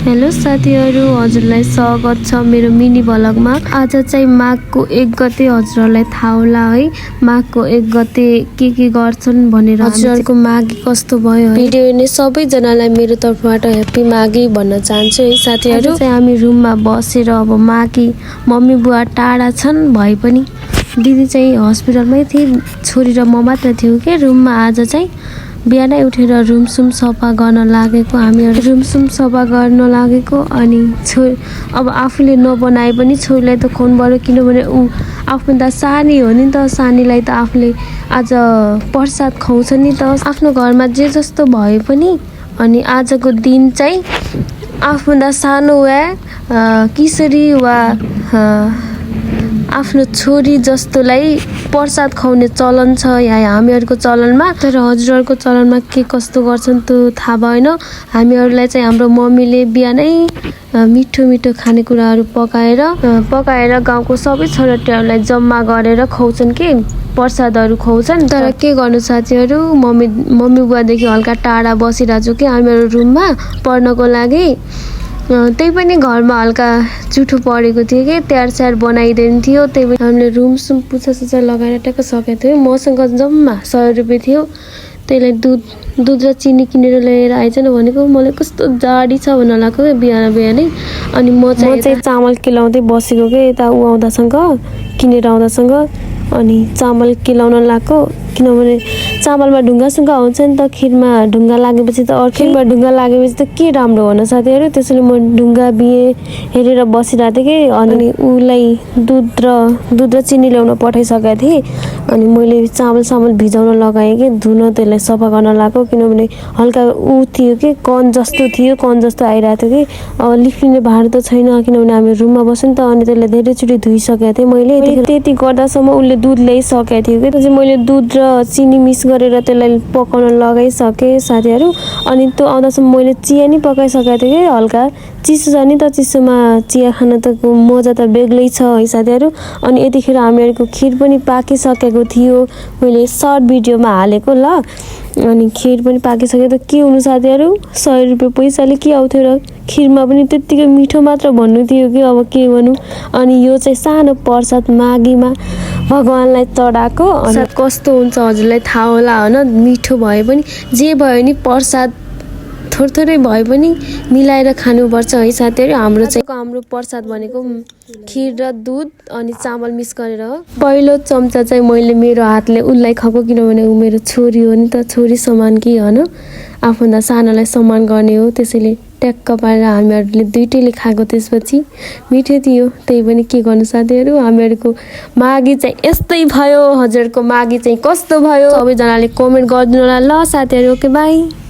Hello साथीहरु, हजुरलाई स्वागत छ मेरो मिनी ब्लगमा। आज चाहिँ माघको 1 गते हजुरहरूलाई थाहा होला है, माघको 1 गते के गर्छन् भनेर। हजुरहरूको माघी कस्तो भयो भिडियो हेर्ने सबैजनालाई मेरो तर्फबाट ह्यापी माघी भन्न चाहन्छु है साथीहरु। चाहिँ हामी रुममा बसेर अब माघी मम्मी बुवा टाढा छन् भए पनि दिदी चाहिँ हस्पिटलमै थिए, छोरी र म मात्र थियौँ के रुममा। आज चाहिँ बिहानै उठेर रुमसुम सफा गर्न लागेको हामीहरू, रुमसुम सफा गर्न लागेको। अनि अब आफूले नबनाए पनि छोरीलाई त खुवाउनु, किनभने ऊ आफूभन्दा सानी हो नि त। सानीलाई त आफूले आज प्रसाद खुवाउँछ नि त, आफ्नो घरमा जे जस्तो भए पनि। अनि आजको दिन चाहिँ आफूभन्दा सानो वा किशोरी वा आफ्नो छोरी जस्तोलाई प्रसाद खुवाउने चलन छ यहाँ हामीहरूको चलनमा। तर हजुरहरूको चलनमा के कस्तो गर्छन् त्यो थाहा भएन। हामीहरूलाई चाहिँ हाम्रो मम्मीले बिहानै मिठो मिठो खानेकुराहरू पकाएर गाउँको सबै छोराटीहरूलाई जम्मा गरेर खुवाउँछन् कि प्रसादहरू खुवाउँछन्। तर के गर्नु साथीहरू, मम्मी बुवादेखि हल्का टाढा बसिरहेको छु कि हामीहरू रुममा पढ्नको लागि। त्यही पनि घरमा हल्का जुठो परेको थियो कि तयार स्याहार बनाइदिनु थियो। त्यही पनि हामीले रुमसुम पुछासुछा लगाएर ट्याक्क सकेको थियो। मसँग जम्मा 100 रुपियाँ थियो, त्यसलाई दुध र चिनी किनेर ल्याएर आइजन भनेको। मलाई कस्तो जाडी छ भन्न लाग्यो बिहानै। अनि म चाहिँ चामल केलाउँदै बसेको के, यता ऊ आउँदासँग किनेर आउँदासँग। अनि चामल केलाउन लाग्यो, किनभने चामलमा ढुङ्गासुङ्गा हुन्छ नि त। खिरमा ढुङ्गा लागेपछि त खिरमा ढुङ्गा लागेपछि त के राम्रो हो न साथीहरू। त्यसैले म ढुङ्गा हेरेर बसिरहेको थिएँ कि। अनि उसलाई दुध र चिनी ल्याउन पठाइसकेको थिएँ। अनि मैले चामल भिजाउन लगाएँ कि धुन, त्यसलाई सफा गर्न लाग्यो। किनभने हल्का ऊ थियो कि कन जस्तो आइरहेको थियो कि। अब लिफ्टिने भाँडो त छैन, किनभने हामी रुममा बस्यौँ नि त। अनि त्यसलाई धेरैचोटि धोइसकेको थिएँ मैले। त्यति गर्दासम्म उसले दुध ल्याइसकेको थियो कि। चाहिँ मैले दुध र चिनी मिक्स गरेर त्यसलाई पकाउन लगाइसकेँ साथीहरू। अनि त्यो आउँदासम्म मैले चिया नि पकाइसकेको थिएँ कि। हल्का चिसो छ नि त, चिसोमा चिया खान त मजा त बेग्लै छ है साथीहरू। अनि यतिखेर हामीहरूको खिर पनि पाकिसकेको थियो, मैले सर्ट भिडियोमा हालेको ल। अनि खिर पनि पाकिसक्यो त के हुनु साथीहरू, 100 रुपियाँ पैसाले के आउँथ्यो र। खिरमा पनि त्यत्तिकै मिठो मात्र भन्नु थियो कि, अब के भन्नु। अनि यो चाहिँ सानो प्रसाद माघीमा भगवानलाई चढाएको। अनि कस्तो हुन्छ हजुरलाई थाहा होला होइन, मिठो भए पनि जे भयो नि प्रसाद थोरै भए पनि मिलाएर खानुपर्छ है साथीहरू। हाम्रो प्रसाद भनेको खिर र दुध अनि चामल मिक्स गरेर हो। पहिलो चम्चा चाहिँ मैले मेरो हातले उसलाई खुवाएको, किनभने ऊ मेरो छोरी हो नि त, छोरी समान कि होइन, आफूभन्दा सानोलाई सम्मान गर्ने हो। त्यसैले ट्याक्क पारेर हामीहरूले दुइटैले खाएको। त्यसपछि मिठो थियो, त्यही पनि के गर्नु साथीहरू। हामीहरूको माघी चाहिँ यस्तै भयो। हजुरहरूको माघी चाहिँ कस्तो भयो सबैजनाले कमेन्ट गरिदिनु होला ल साथीहरू। Okay by.